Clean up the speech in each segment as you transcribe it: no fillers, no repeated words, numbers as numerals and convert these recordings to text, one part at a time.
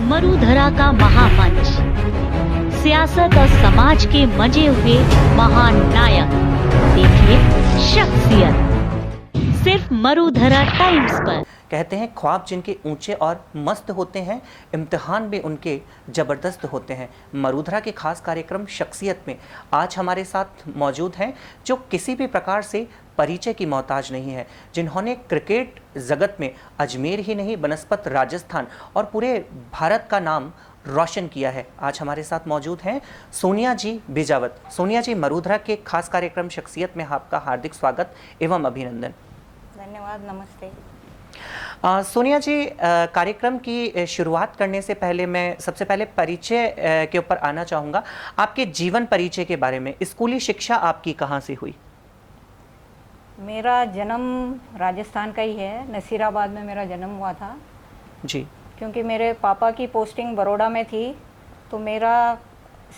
मरुधरा का महामंच, सियासत और समाज के मजे हुए महान नायक, देखिए शख्सियत, सिर्फ मरुधरा टाइम्स पर। कहते हैं ख्वाब जिनके ऊंचे और मस्त होते हैं, इम्तिहान भी उनके ज़बरदस्त होते हैं। मरुधरा के खास कार्यक्रम शख्सियत में आज हमारे साथ मौजूद हैं जो किसी भी प्रकार से परिचय की मोहताज नहीं है, जिन्होंने क्रिकेट जगत में अजमेर ही नहीं बनस्पत राजस्थान और पूरे भारत का नाम रोशन किया है। आज हमारे साथ मौजूद हैं सोनिया जी बिजावत। सोनिया जी, मरुधरा के खास कार्यक्रम शख्सियत में आपका हार्दिक स्वागत एवं अभिनंदन। धन्यवाद, नमस्ते। सोनिया जी, कार्यक्रम की शुरुआत करने से पहले मैं सबसे पहले परिचय के ऊपर आना चाहूँगा। आपके जीवन परिचय के बारे में, स्कूली शिक्षा आपकी कहाँ से हुई? मेरा जन्म राजस्थान का ही है, नसीराबाद में मेरा जन्म हुआ था जी। क्योंकि मेरे पापा की पोस्टिंग बड़ौदा में थी, तो मेरा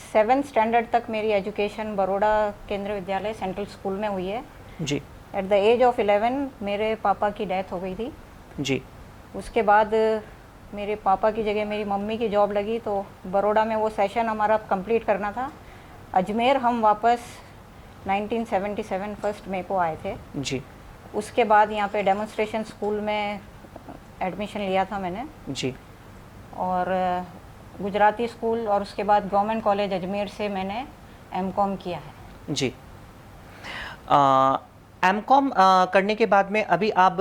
7th स्टैंडर्ड तक मेरी एजुकेशन बड़ौदा केंद्रीय विद्यालय सेंट्रल स्कूल में हुई है जी। एट द एज ऑफ 11 मेरे पापा की डेथ हो गई थी जी। उसके बाद मेरे पापा की जगह मेरी मम्मी की जॉब लगी, तो बड़ौदा में वो सेशन हमारा कंप्लीट करना था। अजमेर हम वापस 1977 फर्स्ट मई को आए थे जी। उसके बाद यहाँ पे डेमोन्स्ट्रेशन स्कूल में एडमिशन लिया था मैंने जी। और गुजराती स्कूल और उसके बाद गवर्नमेंट कॉलेज अजमेर से मैंने एमकॉम किया है। जी। एमकॉम करने के बाद में अभी आप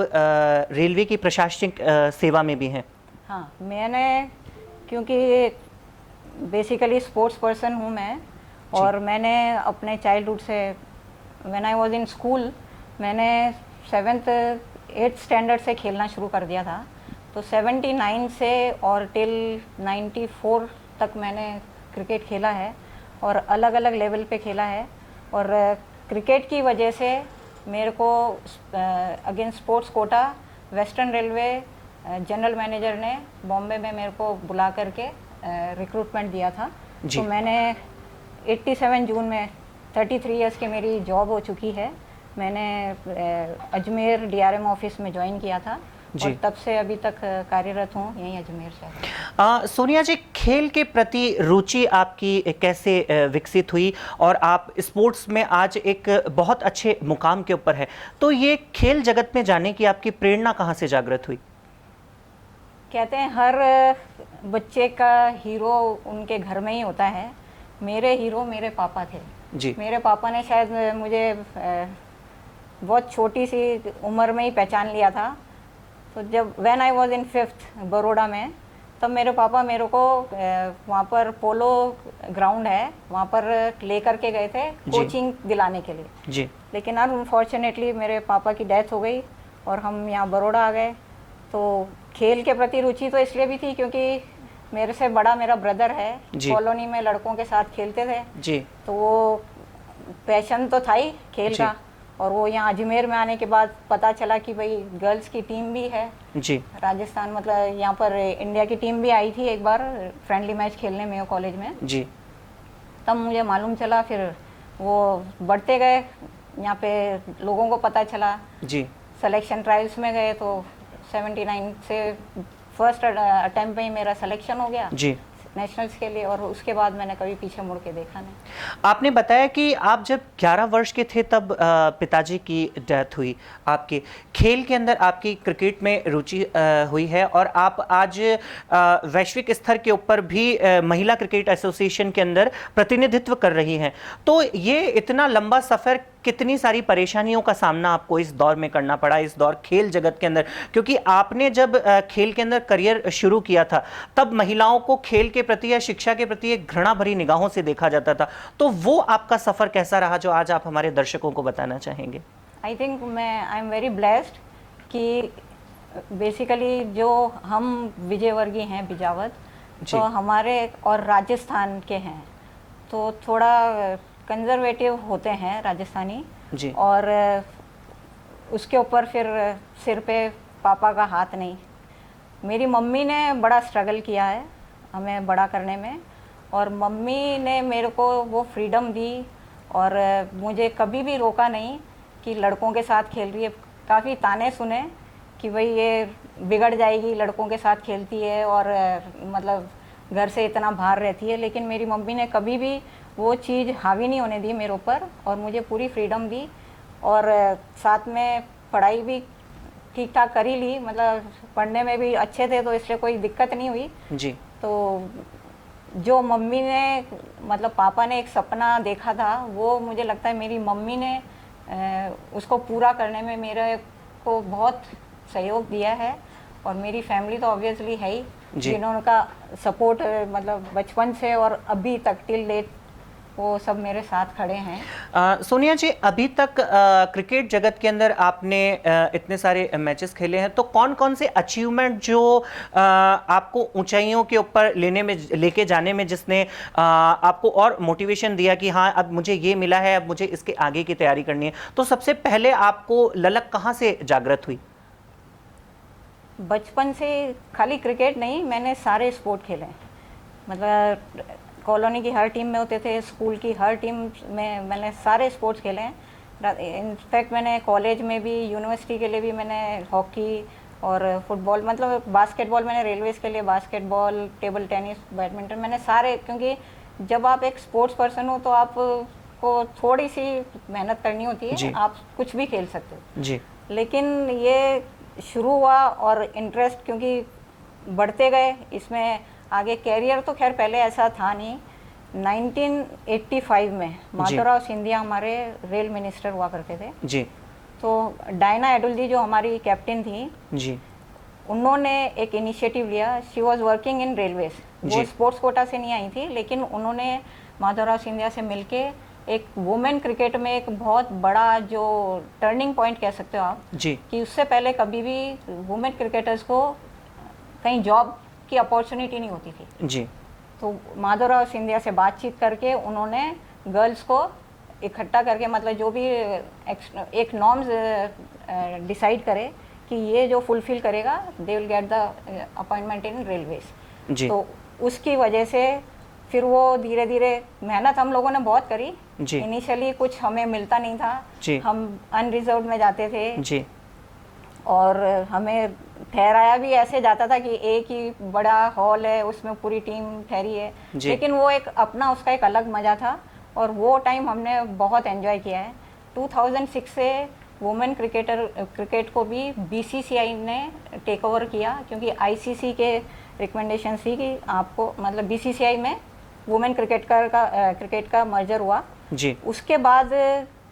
रेलवे की प्रशासनिक सेवा में भी हैं? हाँ, मैंने क्योंकि बेसिकली स्पोर्ट्स पर्सन हूँ मैं, और मैंने अपने चाइल्डहुड से when I was in school मैंने 7th 8th स्टैंडर्ड से खेलना शुरू कर दिया था, तो 79 से और टिल 94 तक मैंने क्रिकेट खेला है और अलग अलग लेवल पे खेला है। और क्रिकेट की वजह से मेरे को against sports quota western railway general manager ने बॉम्बे में मेरे को बुला करके रिक्रूटमेंट दिया था। तो मैंने 87 जून में 33 इयर्स की मेरी जॉब हो चुकी है। मैंने अजमेर डीआरएम ऑफिस में ज्वाइन किया था और तब से अभी तक कार्यरत हूँ यहीं अजमेर से। सोनिया जी, खेल के प्रति रुचि आपकी कैसे विकसित हुई और आप स्पोर्ट्स में आज एक बहुत अच्छे मुकाम के ऊपर है, तो ये खेल जगत में जाने की आपकी प्रेरणा कहाँ से जागृत हुई? कहते हैं हर बच्चे का हीरो उनके घर में ही होता है। मेरे हीरो मेरे पापा थे जी। मेरे पापा ने शायद मुझे बहुत छोटी सी उम्र में ही पहचान लिया था। तो जब when I was in 5th Baroda में, तब मेरे पापा मेरे को वहाँ पर पोलो ग्राउंड है वहाँ पर लेकर के गए थे कोचिंग दिलाने के लिए जी। लेकिन अनफॉर्चुनेटली मेरे पापा की डेथ हो गई और हम यहाँ बड़ौदा आ गए। तो खेल के प्रति रुचि तो इसलिए भी थी क्योंकि मेरे से बड़ा मेरा ब्रदर है, कॉलोनी में लड़कों के साथ खेलते थे जी। तो वो पैशन तो था ही खेल का। और वो यहाँ अजमेर में आने के बाद पता चला कि भाई गर्ल्स की टीम भी है जी। राजस्थान, मतलब यहाँ पर इंडिया की टीम भी आई थी एक बार फ्रेंडली मैच खेलने में कॉलेज में जी। तब मुझे मालूम चला, फिर वो बढ़ते गए, यहाँ पे लोगों को पता चला जी। सिलेक्शन ट्रायल्स में गए तो 79 से फर्स्ट अटेम्प्ट में ही मेरा सिलेक्शन हो गया जी नेशनल्स के लिए, और उसके बाद मैंने कभी पीछे मुड़ के देखा नहीं। आपने बताया कि आप जब 11 वर्ष के थे तब पिताजी की डेथ हुई। आपके खेल के अंदर आपकी क्रिकेट में रुचि हुई है और आप आज वैश्विक स्तर के ऊपर भी महिला क्रिकेट एसोसिएशन के अंदर प्रतिनिधित्व कर रही हैं। तो ये इतना लंबा सफ़र, कितनी सारी परेशानियों का सामना आपको इस दौर में करना पड़ा, इस दौर खेल जगत के अंदर? क्योंकि आपने जब खेल के अंदर करियर शुरू किया था तब महिलाओं को खेल के प्रति या शिक्षा के प्रति एक घृणा भरी निगाहों से देखा जाता था, तो वो आपका सफ़र कैसा रहा जो आज आप हमारे दर्शकों को बताना चाहेंगे? I think I am very blessed कि बेसिकली जो हम विजयवर्गीय हैं बिजावत, तो हमारे और राजस्थान के हैं तो थोड़ा कंजर्वेटिव होते हैं राजस्थानी जी। और उसके ऊपर फिर सिर पे पापा का हाथ नहीं। मेरी मम्मी ने बड़ा स्ट्रगल किया है हमें बड़ा करने में, और मम्मी ने मेरे को वो फ्रीडम दी और मुझे कभी भी रोका नहीं कि लड़कों के साथ खेल रही है। काफ़ी ताने सुने कि भाई ये बिगड़ जाएगी, लड़कों के साथ खेलती है और मतलब घर से इतना बाहर रहती है, लेकिन मेरी मम्मी ने कभी भी वो चीज़ हावी नहीं होने दी मेरे ऊपर और मुझे पूरी फ्रीडम दी। और साथ में पढ़ाई भी ठीक ठाक कर ही ली, मतलब पढ़ने में भी अच्छे थे तो इसलिए कोई दिक्कत नहीं हुई जी। तो जो मम्मी ने मतलब पापा ने एक सपना देखा था वो मुझे लगता है मेरी मम्मी ने उसको पूरा करने में मेरे को बहुत सहयोग दिया है। और मेरी फैमिली तो ऑब्वियसली है ही, जिन्होंने का सपोर्ट मतलब बचपन से और अभी तक टिल डेट वो सब मेरे साथ खड़े हैं। सोनिया जी, अभी तक क्रिकेट जगत के अंदर आपने इतने सारे मैचेस खेले हैं, तो कौन कौन से अचीवमेंट जो आपको ऊंचाइयों के ऊपर लेके जाने में जिसने आपको और मोटिवेशन दिया कि हाँ अब मुझे ये मिला है, अब मुझे इसके आगे की तैयारी करनी है, तो सबसे पहले आपको ललक कहाँ से जागृत हुई? बचपन से खाली क्रिकेट नहीं, मैंने सारे स्पोर्ट खेले हैं। मतलब कॉलोनी की हर टीम में होते थे, स्कूल की हर टीम में मैंने सारे स्पोर्ट्स खेले हैं। इनफैक्ट मैंने कॉलेज में भी, यूनिवर्सिटी के लिए भी मैंने हॉकी और फुटबॉल, मतलब बास्केटबॉल मैंने रेलवेज़ के लिए बास्केटबॉल, टेबल टेनिस, बैडमिंटन, मैंने सारे, क्योंकि जब आप एक स्पोर्ट्स पर्सन हो तो आपको थोड़ी सी मेहनत करनी होती है, आप कुछ भी खेल सकते हो जी। लेकिन ये शुरू हुआ और इंटरेस्ट क्योंकि बढ़ते गए इसमें आगे। कैरियर तो खैर पहले ऐसा था नहीं। 1985 में माधवराव सिंधिया हमारे रेल मिनिस्टर हुआ करते थे जी। तो डायना एडुल जी जो हमारी कैप्टन थी जी, उन्होंने एक इनिशिएटिव लिया। She was working in railways, वो स्पोर्ट्स कोटा से नहीं आई थी, लेकिन उन्होंने माधवराव सिंधिया से मिलके एक वुमेन क्रिकेट में एक बहुत बड़ा जो टर्निंग पॉइंट कह सकते हो आप जी, कि उससे पहले कभी भी वुमेन क्रिकेटर्स को कहीं जॉब की अपॉर्चुनिटी नहीं होती थी जी। तो माधवराव सिंधिया से बातचीत करके उन्होंने गर्ल्स को इकट्ठा करके, मतलब जो भी एक नॉर्म्स डिसाइड करे कि ये जो फुलफिल करेगा they will get the appointment in railways. तो उसकी वजह से फिर वो धीरे धीरे मेहनत हम लोगों ने बहुत करी। इनिशियली कुछ हमें मिलता नहीं था, हम अनरिजर्व में जाते थे जी। और हमें ठहराया भी ऐसे जाता था कि एक ही बड़ा हॉल है उसमें पूरी टीम ठहरी है, लेकिन वो एक अपना उसका एक अलग मज़ा था और वो टाइम हमने बहुत एंजॉय किया है। 2006 से वुमेन क्रिकेट को भी बीसीसीआई ने टेक ओवर किया क्योंकि आईसीसी के रिकमेंडेशन थी कि आपको, मतलब बीसीसीआई में वुमेन क्रिकेट का मर्जर हुआ जी। उसके बाद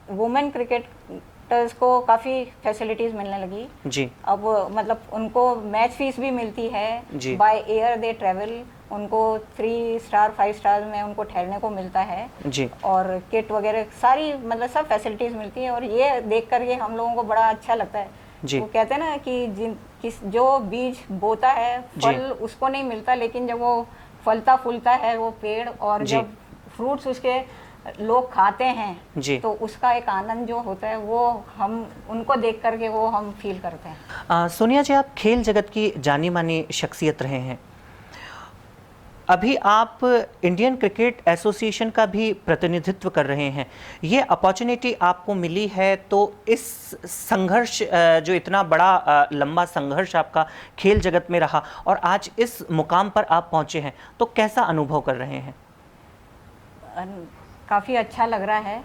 वुमेन क्रिकेटर्स को काफ़ी फैसिलिटीज़ मिलने लगी जी। अब मतलब उनको मैच फीस भी मिलती है, बाय एयर दे ट्रेवल, उनको 3 स्टार 5 स्टार में उनको ठहरने को मिलता है जी। और किट वगैरह सारी मतलब सब फैसिलिटीज़ मिलती है और ये देख कर ये हम लोगों को बड़ा अच्छा लगता है। वो कहते हैं ना कि जो बीज बोता है फल उसको नहीं मिलता, लेकिन जब वो फलता फूलता है वो पेड़ और जब फ्रूट्स उसके लोग खाते हैं तो उसका एक आनंद जो होता है वो हम उनको देख करके वो हम फील करते हैं। सोनिया जी, आप खेल जगत की जानी मानी शख्सियत रहे हैं, अभी आप इंडियन क्रिकेट एसोसिएशन का भी प्रतिनिधित्व कर रहे हैं। ये अपॉर्चुनिटी आपको मिली है तो इस संघर्ष, जो इतना बड़ा लंबा संघर्ष आपका खेल जगत में रहा और आज इस मुकाम पर आप पहुंचे हैं, तो कैसा अनुभव कर रहे हैं? काफ़ी अच्छा लग रहा है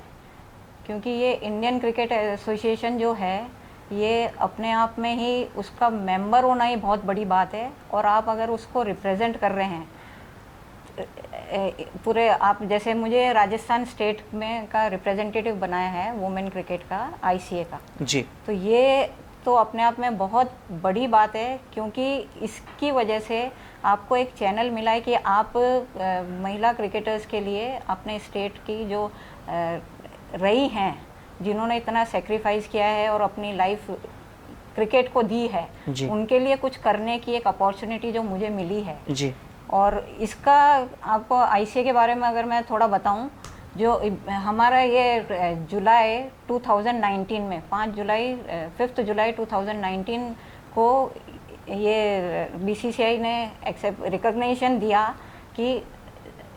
क्योंकि ये इंडियन क्रिकेट एसोसिएशन जो है ये अपने आप में ही उसका मेंबर होना ही बहुत बड़ी बात है और आप अगर उसको रिप्रेजेंट कर रहे हैं पूरे, आप जैसे मुझे राजस्थान स्टेट में का रिप्रेजेंटेटिव बनाया है वुमेन क्रिकेट का, आईसीए का जी, तो ये तो अपने आप में बहुत बड़ी बात है क्योंकि इसकी वजह से आपको एक चैनल मिला है कि आप महिला क्रिकेटर्स के लिए अपने स्टेट की जो रही हैं, जिन्होंने इतना सेक्रीफाइस किया है और अपनी लाइफ क्रिकेट को दी है, उनके लिए कुछ करने की एक अपॉर्चुनिटी जो मुझे मिली है जी। और इसका आपको आईसीए के बारे में अगर मैं थोड़ा बताऊं, जो हमारा ये जुलाई 2019 में 5 जुलाई 2019 को ये बीसीसीआई ने रिकॉग्निशन दिया कि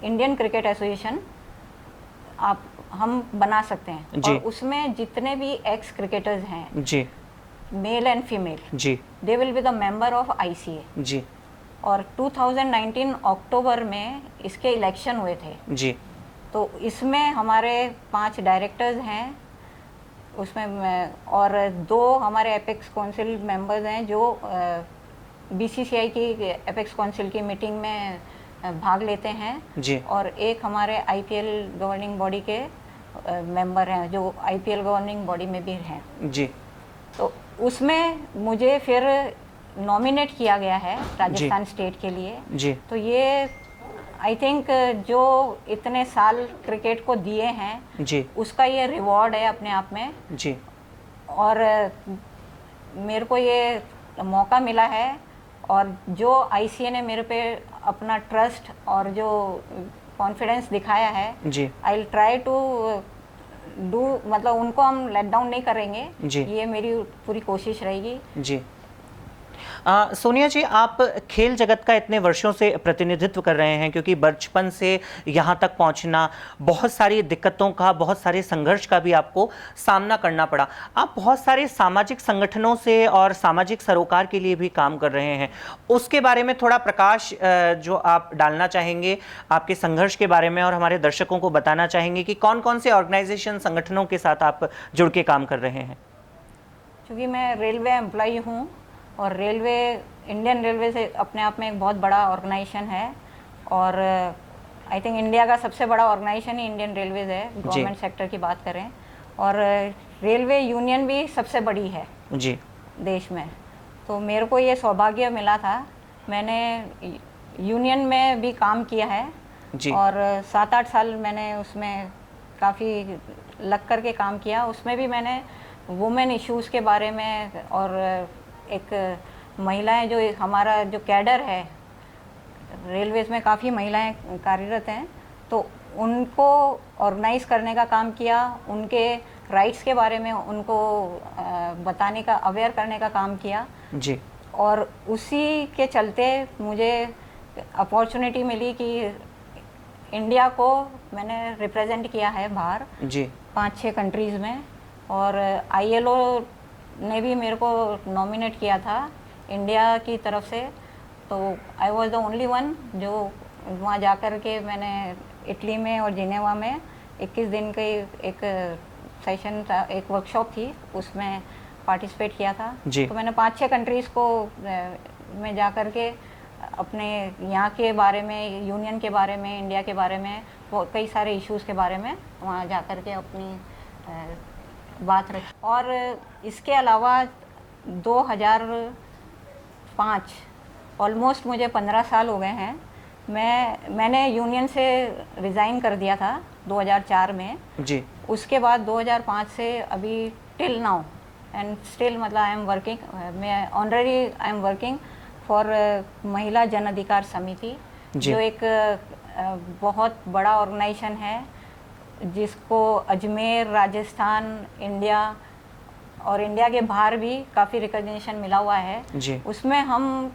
इंडियन क्रिकेट एसोसिएशन हम बना सकते हैं और उसमें जितने भी एक्स क्रिकेटर्स हैं जी, मेल एंड फीमेल, जी they will be the member of ICA। जी और 2019 अक्टूबर में इसके इलेक्शन हुए थे। जी तो इसमें हमारे 5 डायरेक्टर्स हैं उसमें और 2 हमारे एपेक्स काउंसिल मेंबर्स हैं जो BCCI की एपेक्स काउंसिल की मीटिंग में भाग लेते हैं जी और एक हमारे IPL गवर्निंग बॉडी के मेंबर हैं जो IPL गवर्निंग बॉडी में भी हैं। जी तो उसमें मुझे फिर नॉमिनेट किया गया है राजस्थान स्टेट के लिए। जी तो ये आई थिंक जो इतने साल क्रिकेट को दिए हैं जी उसका ये रिवॉर्ड है अपने आप में। जी और मेरे को ये मौका मिला है और जो ICA ने मेरे पे अपना ट्रस्ट और जो कॉन्फिडेंस दिखाया है, जी I will try to do, मतलब उनको हम लेट डाउन नहीं करेंगे। जी। ये मेरी पूरी कोशिश रहेगी। जी सोनिया जी, आप खेल जगत का इतने वर्षों से प्रतिनिधित्व कर रहे हैं, क्योंकि बचपन से यहाँ तक पहुँचना बहुत सारी दिक्कतों का, बहुत सारे संघर्ष का भी आपको सामना करना पड़ा। आप बहुत सारे सामाजिक संगठनों से और सामाजिक सरोकार के लिए भी काम कर रहे हैं, उसके बारे में थोड़ा प्रकाश जो आप डालना चाहेंगे, आपके संघर्ष के बारे में, और हमारे दर्शकों को बताना चाहेंगे कि कौन कौन से ऑर्गेनाइजेशन, संगठनों के साथ आप जुड़ के काम कर रहे हैं? क्योंकि मैं रेलवे एम्प्लॉई हूँ और रेलवे, इंडियन रेलवे से अपने आप में एक बहुत बड़ा ऑर्गेनाइजेशन है और आई थिंक इंडिया का सबसे बड़ा ऑर्गेनाइजेशन ही इंडियन रेलवेज है, गवर्नमेंट सेक्टर की बात करें। और रेलवे यूनियन भी सबसे बड़ी है जी देश में। तो मेरे को ये सौभाग्य मिला था, मैंने यूनियन में भी काम किया है जी और 7-8 साल मैंने उसमें काफ़ी लग कर के काम किया। उसमें भी मैंने वुमेन इश्यूज़ के बारे में और एक महिलाएं, जो हमारा जो कैडर है रेलवेज़ में काफ़ी महिलाएं कार्यरत हैं, तो उनको ऑर्गेनाइज करने का काम किया, उनके राइट्स के बारे में उनको बताने का, अवेयर करने का काम किया जी। और उसी के चलते मुझे अपॉर्चुनिटी मिली कि इंडिया को मैंने रिप्रेजेंट किया है बाहर जी 5-6 कंट्रीज़ में। और ILO ने भी मेरे को नॉमिनेट किया था इंडिया की तरफ से, तो I was the only one जो वहाँ जा कर के मैंने इटली में और जिनेवा में 21 दिन के एक सेशन था, एक वर्कशॉप थी, उसमें पार्टिसिपेट किया था। जी। तो मैंने 5-6 कंट्रीज़ को में जा कर के अपने यहाँ के बारे में, यूनियन के बारे में, इंडिया के बारे में, वो कई सारे इश्यूज़ के बारे में वहाँ जा कर के अपनी बात रखी। और इसके अलावा 2005, ऑलमोस्ट मुझे 15 साल हो गए हैं, मैंने यूनियन से रिज़ाइन कर दिया था 2004 में जी। उसके बाद 2005 से अभी टिल नाउ एंड स्टिल, मतलब आई एम वर्किंग, मैं honorary I am working for महिला जन अधिकार समिति, जो एक बहुत बड़ा ऑर्गेनाइजेशन है जिसको अजमेर, राजस्थान, इंडिया और इंडिया के बाहर भी काफ़ी रिकॉग्निशन मिला हुआ है जी। उसमें हम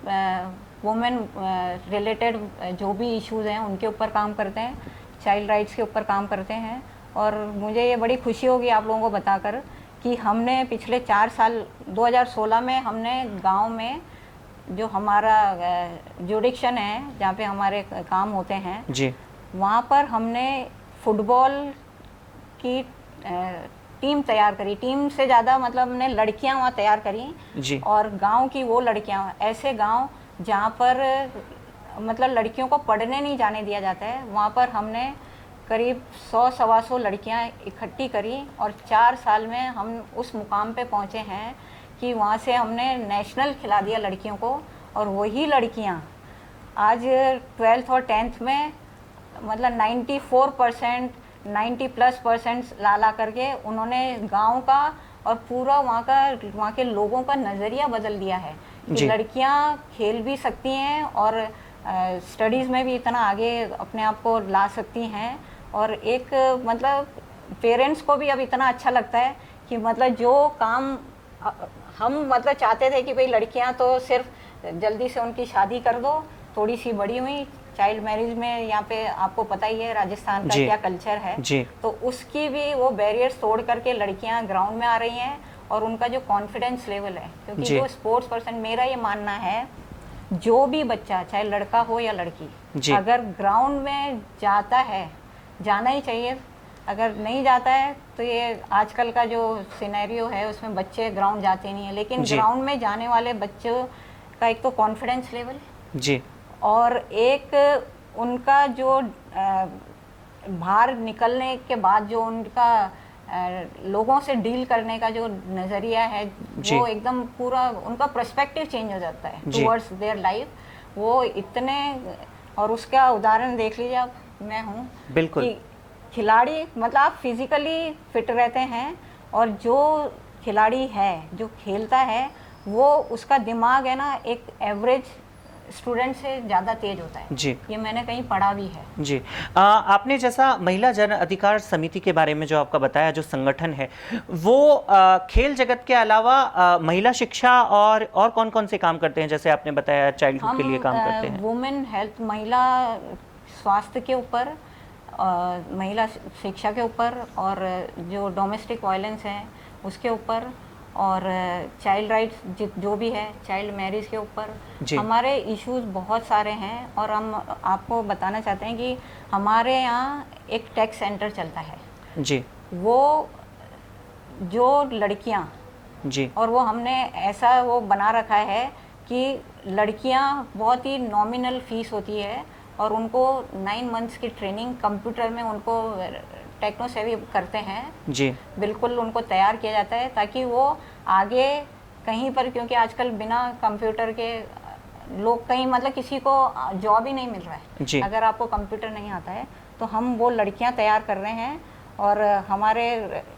वुमेन रिलेटेड जो भी इश्यूज़ हैं उनके ऊपर काम करते हैं, चाइल्ड राइट्स के ऊपर काम करते हैं। और मुझे ये बड़ी खुशी होगी आप लोगों को बताकर कि हमने पिछले 4 साल, 2016 में हमने गांव में जो हमारा जुडिक्शन है, जहाँ पे हमारे काम होते हैं जी। वहाँ पर हमने फुटबॉल की टीम तैयार करी, टीम से ज़्यादा मतलब हमने लड़कियाँ वहाँ तैयार करी जी। और गांव की वो लड़कियाँ, ऐसे गांव जहाँ पर मतलब लड़कियों को पढ़ने नहीं जाने दिया जाता है, वहाँ पर हमने करीब 100-125 लड़कियाँ इकट्ठी करी और 4 साल में हम उस मुकाम पे पहुँचे हैं कि वहाँ से हमने नेशनल खिला दिया लड़कियों को। और वही लड़कियाँ आज 12th और 10th में मतलब 94%, 90+% ला करके उन्होंने गांव का और पूरा वहाँ के लोगों का नज़रिया बदल दिया है कि लड़कियां खेल भी सकती हैं और स्टडीज़ में भी इतना आगे अपने आप को ला सकती हैं। और एक मतलब पेरेंट्स को भी अब इतना अच्छा लगता है कि मतलब जो काम हम मतलब चाहते थे कि भाई लड़कियां तो सिर्फ जल्दी से उनकी शादी कर दो, थोड़ी सी बड़ी हुई, चाइल्ड मैरिज में यहाँ पे आपको पता ही है राजस्थान का क्या कल्चर है, तो उसकी भी वो बैरियर्स तोड़ करके लड़कियाँ ग्राउंड में आ रही हैं और उनका जो कॉन्फिडेंस लेवल है, क्योंकि जी। जो स्पोर्ट्स पर्सन, मेरा ये मानना है, जो भी बच्चा चाहे लड़का हो या लड़की, जी। अगर ग्राउंड में जाता है, जाना ही चाहिए। अगर नहीं जाता है तो ये आजकल का जो सिनेरियो है उसमें बच्चे ग्राउंड जाते नहीं है, लेकिन जी। ग्राउंड में जाने वाले बच्चों का एक तो कॉन्फिडेंस लेवल जी। और एक उनका जो बाहर निकलने के बाद जो उनका लोगों से डील करने का जो नज़रिया है, जी। वो एकदम पूरा उनका पर्सपेक्टिव चेंज हो जाता है जी। Towards their life. वो इतने, और उसका उदाहरण देख लीजिए आप, मैं हूँ बिल्कुल। कि खिलाड़ी मतलब आप फिजिकली फिट रहते हैं, और जो खिलाड़ी है जो खेलता है वो उसका दिमाग है ना एक एवरेज स्टूडेंट से ज़्यादा तेज होता है। जी। ये मैंने कहीं पढ़ा भी है। जी। आपने जैसा महिला जन अधिकार समिति के बारे में जो आपका बताया, जो संगठन है वो खेल जगत के अलावा महिला शिक्षा और कौन-कौन से काम करते हैं? जैसे आपने बताया चाइल्डहुड के लिए काम करते हैं। वुमेन हेल्थ, महिला स्वास्थ्य के ऊपर, महिला शिक्षा के ऊपर, और जो डोमेस्टिक वायलेंस है उसके ऊपर, और चाइल्ड राइट्स जो भी है, चाइल्ड मैरिज के ऊपर जी। हमारे इश्यूज बहुत सारे हैं। और हम आपको बताना चाहते हैं कि हमारे यहाँ एक टेक सेंटर चलता है। जी। वो जो लड़कियाँ, जी। और वो हमने ऐसा वो बना रखा है कि लड़कियाँ बहुत ही नॉमिनल फीस होती है, और उनको 9 मंथ्स की ट्रेनिंग कंप्यूटर में उनको टेक्नो सेवी करते हैं। जी। बिल्कुल उनको तैयार किया जाता है ताकि वो आगे कहीं पर, क्योंकि आजकल बिना कंप्यूटर के लोग कहीं मतलब किसी को जॉब ही नहीं मिल रहा है जी। अगर आपको कंप्यूटर नहीं आता है। तो हम वो लड़कियां तैयार कर रहे हैं, और हमारे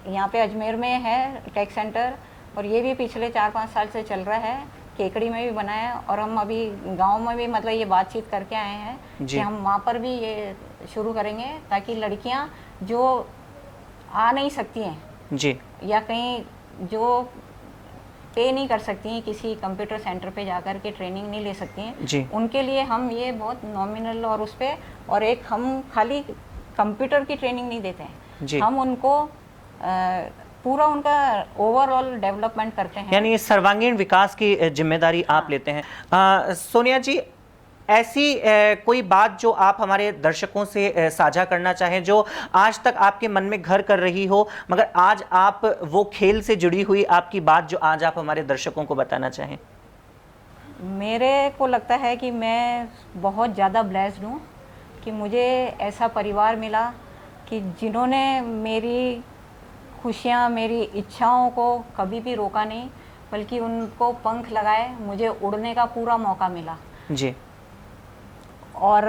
यहाँ पे अजमेर में है टेक सेंटर, और ये भी पिछले 4-5 साल से चल रहा है। केकड़ी में भी बना है, और हम अभी गांव में भी मतलब ये बातचीत करके आए हैं कि हम वहाँ पर भी ये शुरू करेंगे, ताकि लड़कियाँ जो आ नहीं सकती हैं जी। या कहीं जो पे नहीं कर सकती हैं, किसी कंप्यूटर सेंटर पे जाकर के ट्रेनिंग नहीं ले सकती हैं, जी। उनके लिए हम ये बहुत नॉमिनल और उस पे, और एक हम खाली कंप्यूटर की ट्रेनिंग नहीं देते हैं, जी। हम उनको पूरा उनका ओवरऑल डेवलपमेंट करते हैं। यानी सर्वांगीण विकास की जिम्मेदारी आप लेते हैं। सोनिया जी, ऐसी कोई बात जो आप हमारे दर्शकों से साझा करना चाहें, जो आज तक आपके मन में घर कर रही हो, मगर आज आप वो खेल से जुड़ी हुई आपकी बात जो आज आप हमारे दर्शकों को बताना चाहें? मेरे को लगता है कि मैं बहुत ज़्यादा ब्लेस्ड हूँ कि मुझे ऐसा परिवार मिला कि जिन्होंने मेरी खुशियाँ, मेरी इच्छाओं को कभी भी रोका नहीं, बल्कि उनको पंख लगाए, मुझे उड़ने का पूरा मौका मिला। जी। और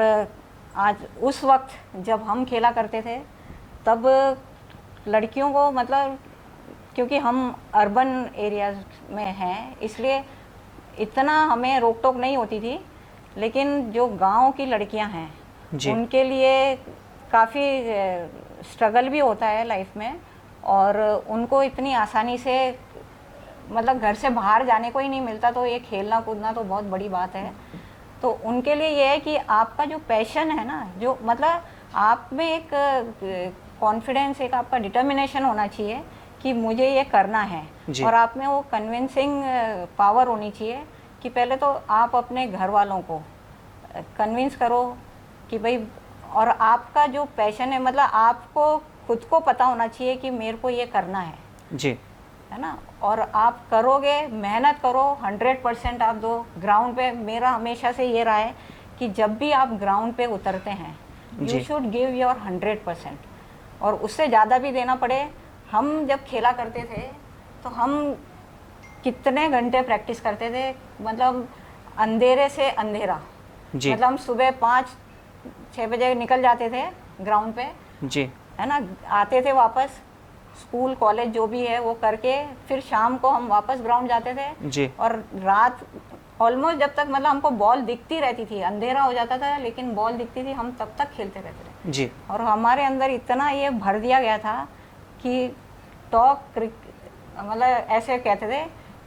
आज उस वक्त जब हम खेला करते थे, तब लड़कियों को मतलब, क्योंकि हम अर्बन एरियाज में हैं इसलिए इतना हमें रोक टोक नहीं होती थी, लेकिन जो गांव की लड़कियां हैं जी। उनके लिए काफ़ी स्ट्रगल भी होता है लाइफ में, और उनको इतनी आसानी से मतलब घर से बाहर जाने को ही नहीं मिलता, तो ये खेलना कूदना तो बहुत बड़ी बात है। तो उनके लिए ये है कि आपका जो पैशन है ना, जो मतलब आप में एक कॉन्फिडेंस, एक आपका डिटर्मिनेशन होना चाहिए कि मुझे ये करना है, और आप में वो कन्विंसिंग पावर होनी चाहिए कि पहले तो आप अपने घर वालों को कन्विंस करो कि भाई, और आपका जो पैशन है मतलब आपको खुद को पता होना चाहिए कि मेरे को ये करना है जी। है ना, और आप करोगे, मेहनत करो, 100% आप दो ग्राउंड पे। मेरा हमेशा से ये रहा है कि जब भी आप ग्राउंड पे उतरते हैं, यू शुड गिव योर 100%, और उससे ज़्यादा भी देना पड़े। हम जब खेला करते थे तो हम कितने घंटे प्रैक्टिस करते थे, मतलब अंधेरे से अंधेरा, मतलब हम सुबह 5-6 बजे निकल जाते थे ग्राउंड पे जी, है ना, आते थे वापस स्कूल कॉलेज जो भी है वो करके, फिर शाम को हम वापस ग्राउंड जाते थे जी। और रात ऑलमोस्ट जब तक मतलब हमको बॉल दिखती रहती थी, अंधेरा हो जाता था लेकिन बॉल दिखती थी, हम तब तक खेलते रहते थे जी। और हमारे अंदर इतना ये भर दिया गया था कि मतलब ऐसे कहते थे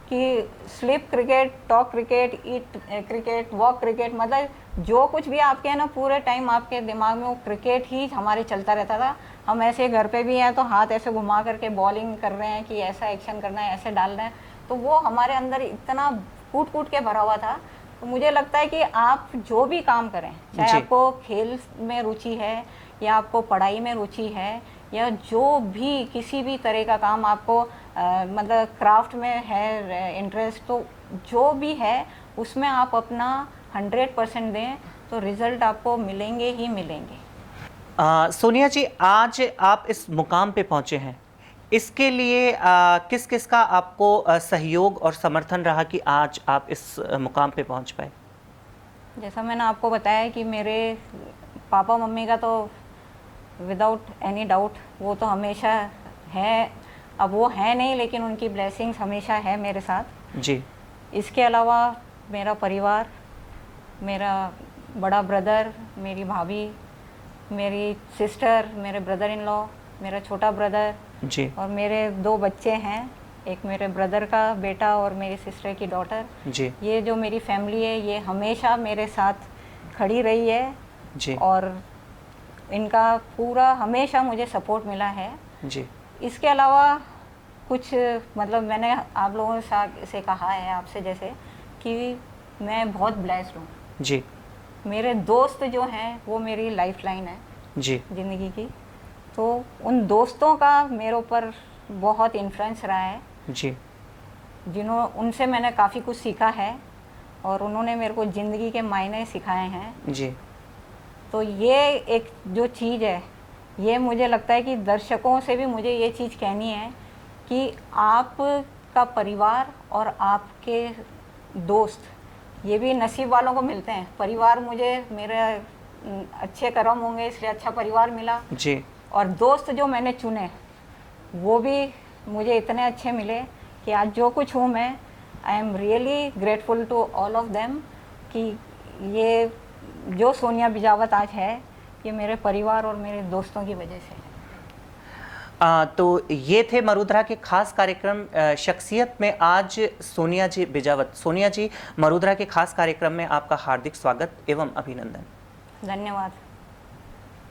कि स्लीप क्रिकेट, टॉक क्रिकेट, ईट क्रिकेट, वॉक क्रिकेट, मतलब जो कुछ भी आपके है ना पूरे टाइम आपके दिमाग में वो क्रिकेट ही हमारे चलता रहता था। हम ऐसे घर पे भी हैं तो हाथ ऐसे घुमा करके बॉलिंग कर रहे हैं कि ऐसा एक्शन करना है, ऐसे डाल रहे हैं, तो वो हमारे अंदर इतना कूट कूट के भरा हुआ था। तो मुझे लगता है कि आप जो भी काम करें, चाहे जी। आपको खेल में रुचि है या आपको पढ़ाई में रुचि है या जो भी किसी भी तरह का काम आपको मतलब क्राफ्ट में है इंटरेस्ट, तो जो भी है उसमें आप अपना 100% दें तो रिजल्ट आपको मिलेंगे ही मिलेंगे। सोनिया जी, आज आप इस मुकाम पे पहुंचे हैं, इसके लिए किस किस का आपको सहयोग और समर्थन रहा कि आज आप इस मुकाम पे पहुंच पाए? जैसा मैंने आपको बताया कि मेरे पापा मम्मी का तो विदाउट एनी डाउट वो तो हमेशा है, अब वो है नहीं लेकिन उनकी ब्लेसिंग्स हमेशा है मेरे साथ। जी। इसके अलावा मेरा परिवार, मेरा बड़ा ब्रदर, मेरी भाभी, मेरी सिस्टर, मेरे ब्रदर इन लॉ, मेरा छोटा ब्रदर जी। और मेरे 2 बच्चे हैं, एक मेरे ब्रदर का बेटा और मेरी सिस्टर की डॉटर। जी। ये जो मेरी फैमिली है ये हमेशा मेरे साथ खड़ी रही है जी। और इनका पूरा हमेशा मुझे सपोर्ट मिला है। जी। इसके अलावा कुछ मतलब मैंने आप लोगों से कहा है आपसे जैसे कि मैं बहुत ब्लेस्ड हूँ। जी। मेरे दोस्त जो हैं वो मेरी लाइफलाइन है जी। ज़िंदगी की, तो उन दोस्तों का मेरे ऊपर बहुत इन्फ्लुएंस रहा है, जी। उनसे मैंने काफ़ी कुछ सीखा है और उन्होंने मेरे को ज़िंदगी के मायने सिखाए हैं। जी। तो ये एक जो चीज़ है, ये मुझे लगता है कि दर्शकों से भी मुझे ये चीज़ कहनी है कि आपका परिवार और आपके दोस्त ये भी नसीब वालों को मिलते हैं। परिवार मुझे मेरे अच्छे कर्म होंगे इसलिए अच्छा परिवार मिला, जी। और दोस्त जो मैंने चुने वो भी मुझे इतने अच्छे मिले कि आज जो कुछ हूँ मैं, I am really grateful to all of them कि ये जो सोनिया बिजावत आज है ये मेरे परिवार और मेरे दोस्तों की वजह से है। तो ये थे मरुधरा के खास कार्यक्रम शख्सियत में आज सोनिया जी बिजावत। सोनिया जी, मरुधरा के खास कार्यक्रम में आपका हार्दिक स्वागत एवं अभिनंदन। धन्यवाद।